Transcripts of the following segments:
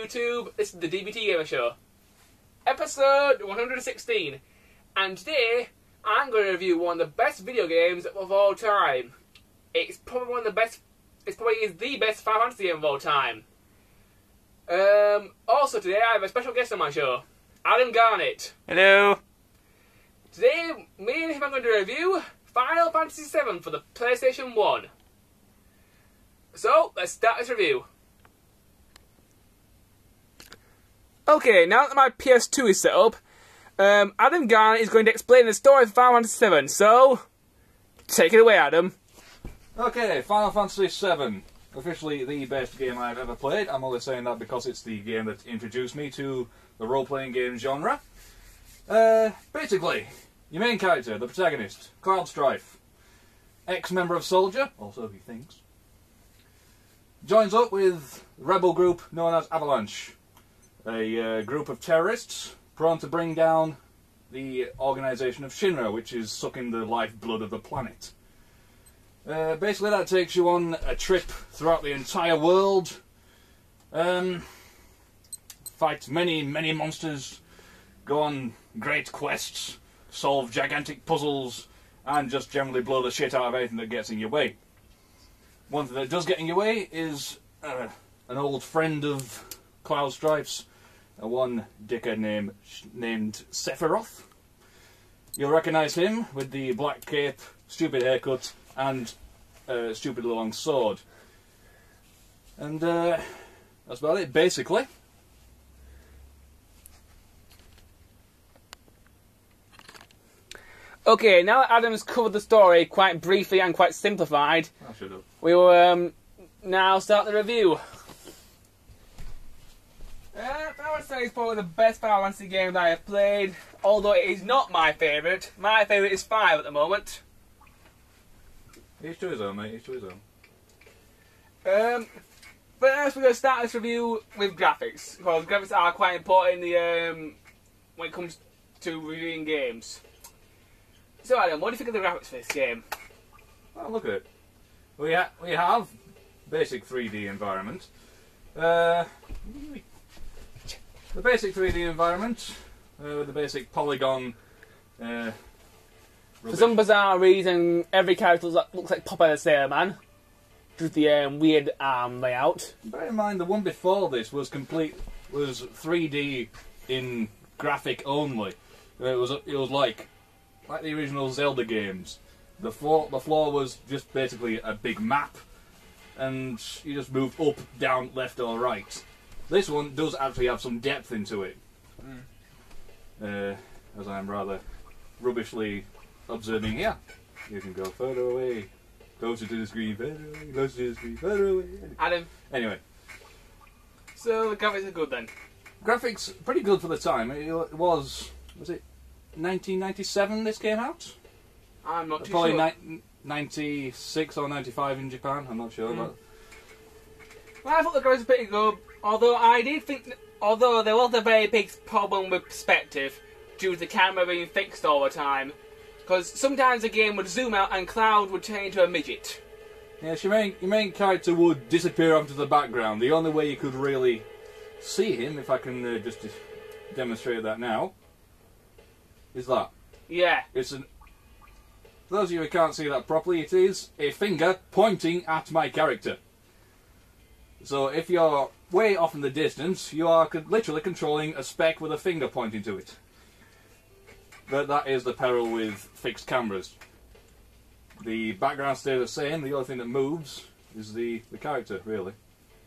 YouTube. This is the Dbtgamer Show, episode 116, and today I'm going to review one of the best video games of all time. It's probably one of the best. It's probably is the best Final Fantasy game of all time. Also today I have a special guest on my show, Adam Garnett. Hello. Today, me and him are going to review Final Fantasy VII for the PlayStation 1. So, let's start this review. Okay, now that my PS2 is set up, Adam Garnett is going to explain the story of Final Fantasy VII. So, take it away, Adam. Okay, Final Fantasy VII. Officially the best game I've ever played. I'm only saying that because it's the game that introduced me to the role-playing game genre. Basically, your main character, the protagonist, Cloud Strife, ex-member of Soldier, also he thinks, joins up with a rebel group known as Avalanche, a group of terrorists prone to bring down the organisation of Shinra, which is sucking the lifeblood of the planet. Basically that takes you on a trip throughout the entire world, fight many monsters, go on great quests, solve gigantic puzzles, and just generally blow the shit out of anything that gets in your way. One thing that does get in your way is an old friend of Cloud Strife's, one dickhead named Sephiroth. You'll recognise him with the black cape, stupid haircut, and a stupid long sword. And that's about it, basically. Okay, now that Adam's covered the story quite briefly and quite simplified, we will now start the review. I would say it's probably the best Final Fantasy game that I have played, although it is not my favourite. My favourite is 5 at the moment. Each to his own, mate, each to his own. First we're going to start this review with graphics, because graphics are quite important in the, when it comes to reviewing games. So Adam, what do you think of the graphics for this game? Well, look at it. We have basic 3D environment. The basic 3D environment with the basic polygon. For some bizarre reason, every character looks like Popeye the Sailor Man, with the weird arm layout. Bear in mind, the one before this was 3D in graphic only. It was like the original Zelda games. The floor was just basically a big map, and you just move up, down, left or right. This one does actually have some depth into it. As I'm rather rubbishly observing here. You can go further away, closer to the screen, further away, closer to the screen, further away. Adam. Anyway. So the graphics are good then? Graphics, pretty good for the time. It was it 1997 this came out? I'm not too Probably sure. 96 or 95 in Japan, I'm not sure. But Well, I thought the graphics were pretty good, although I did think, although there was a very big problem with perspective due to the camera being fixed all the time, because sometimes the game would zoom out and Cloud would turn into a midget. yes, your main character would disappear onto the background. The only way you could really see him, if I can just demonstrate that now, is that. Yeah. It's an. For those of you who can't see that properly, it is a finger pointing at my character. So if you're way off in the distance, you are literally controlling a speck with a finger pointing to it. But that is the peril with fixed cameras. The background stays the same, the only thing that moves is the character, really.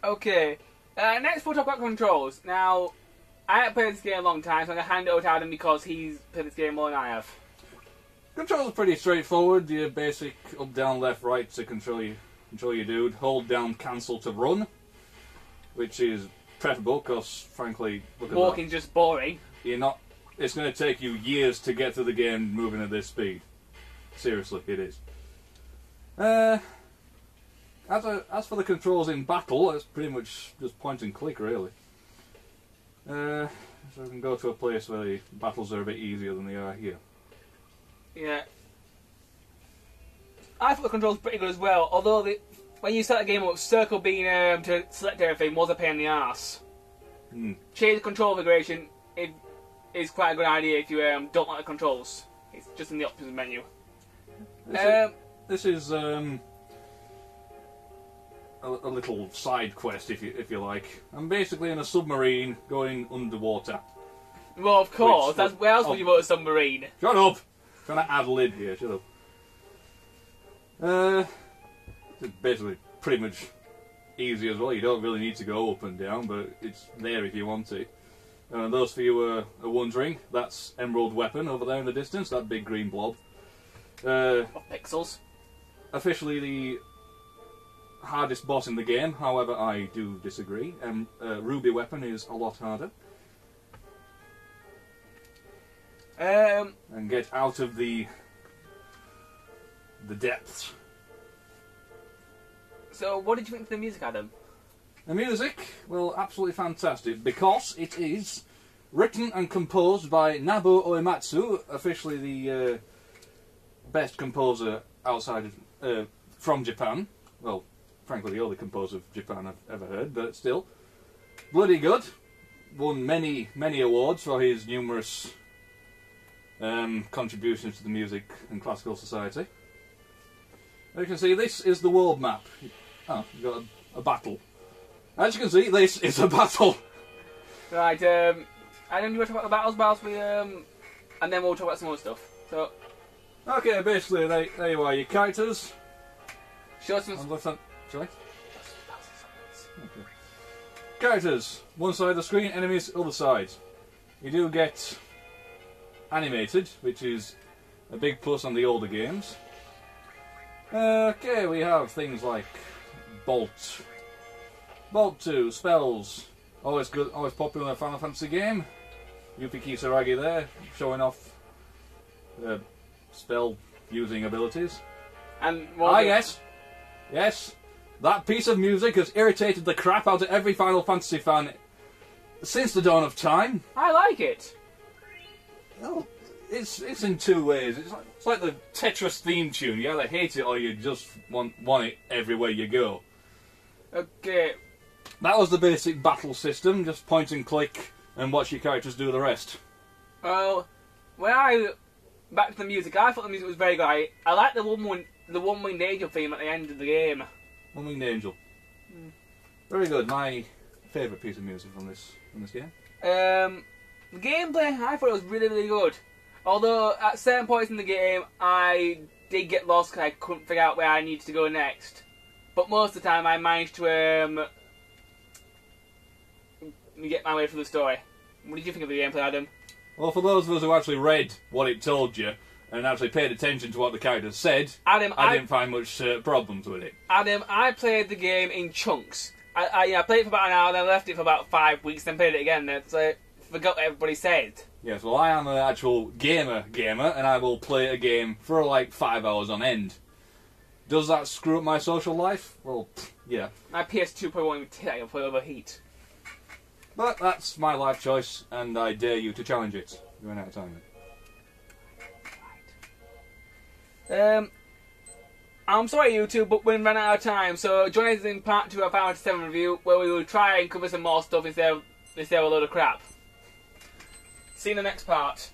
Okay. Next we'll talk about controls. Now, I haven't played this game a long time, so I'm going to hand it over to Adam because he's played this game more than I have. Controls are pretty straightforward. Your basic up, down, left, right to control your dude. Hold down cancel to run, which is preferable because, frankly, look at Walking's just boring. It's going to take you years to get through the game moving at this speed. Seriously, it is. As for the controls in battle, it's pretty much just point and click, really. So we can go to a place where the battles are a bit easier than they are here. Yeah. I thought the controls were pretty good as well, although when you start the game up, circle being to select everything was a pain in the arse. change the control configuration is quite a good idea if you don't like the controls. It's just in the options menu. This is a little side quest, if you like. I'm basically in a submarine going underwater. Well, of course. Where else would you put a submarine? Shut up! I'm trying to add lid here. Shut up. It's basically pretty much easy as well. You don't really need to go up and down, but it's there if you want it. Those of you who are wondering, that's Emerald Weapon over there in the distance, that big green blob. Of pixels. Officially the hardest boss in the game, however I do disagree. Ruby Weapon is a lot harder. And get out of the depths. So, what did you think of the music, Adam? The music, well, absolutely fantastic, because it is written and composed by Nobuo Uematsu, officially the best composer outside of, from Japan. Well, frankly, the only composer of Japan I've ever heard, but still. Bloody good. Won many, many awards for his numerous contributions to the music and classical society. As you can see, this is the world map. Oh, you've got a battle. As you can see, this is a battle. Right, I don't you want to talk about the battles, and then we'll talk about some more stuff. So, okay, basically, there you are, your characters. show some. Sorry. Okay. Characters, one side of the screen, enemies, other side. You do get animated, which is a big plus on the older games. Okay, we have things like Bolt 2, spells, always good, always popular in a Final Fantasy game. Yuppie Kisaragi there, showing off spell using abilities. And yes, that piece of music has irritated the crap out of every Final Fantasy fan since the dawn of time. I like it. Well, it's in two ways. It's like the Tetris theme tune. You either hate it or you just want it everywhere you go. Okay. That was the basic battle system, just point and click and watch your characters do the rest. Well, back to the music, I thought the music was very good. I like the one-winged angel theme at the end of the game. One-winged angel. Very good. My favourite piece of music from this game. The gameplay, I thought it was really, really good. Although at certain points in the game, I did get lost because I couldn't figure out where I needed to go next. But most of the time, I managed to get my way through the story. What did you think of the gameplay, Adam? Well, for those of us who actually read what it told you and actually paid attention to what the characters said, Adam, I didn't find much problems with it. Adam, I played the game in chunks. I played it for about an hour, then left it for about 5 weeks, then played it again. So I forgot what everybody said. Yes, well, I am an actual gamer, and I will play a game for like 5 hours on end. Does that screw up my social life? Well, yeah. My PS2 probably won't even take it, it'll probably overheat. But that's my life choice, and I dare you to challenge it. You ran out of time. I'm sorry, YouTube, but we've run out of time. So join us in part 2 of our Final Fantasy 7 review, where we will try and cover some more stuff instead of a load of crap. See you in the next part.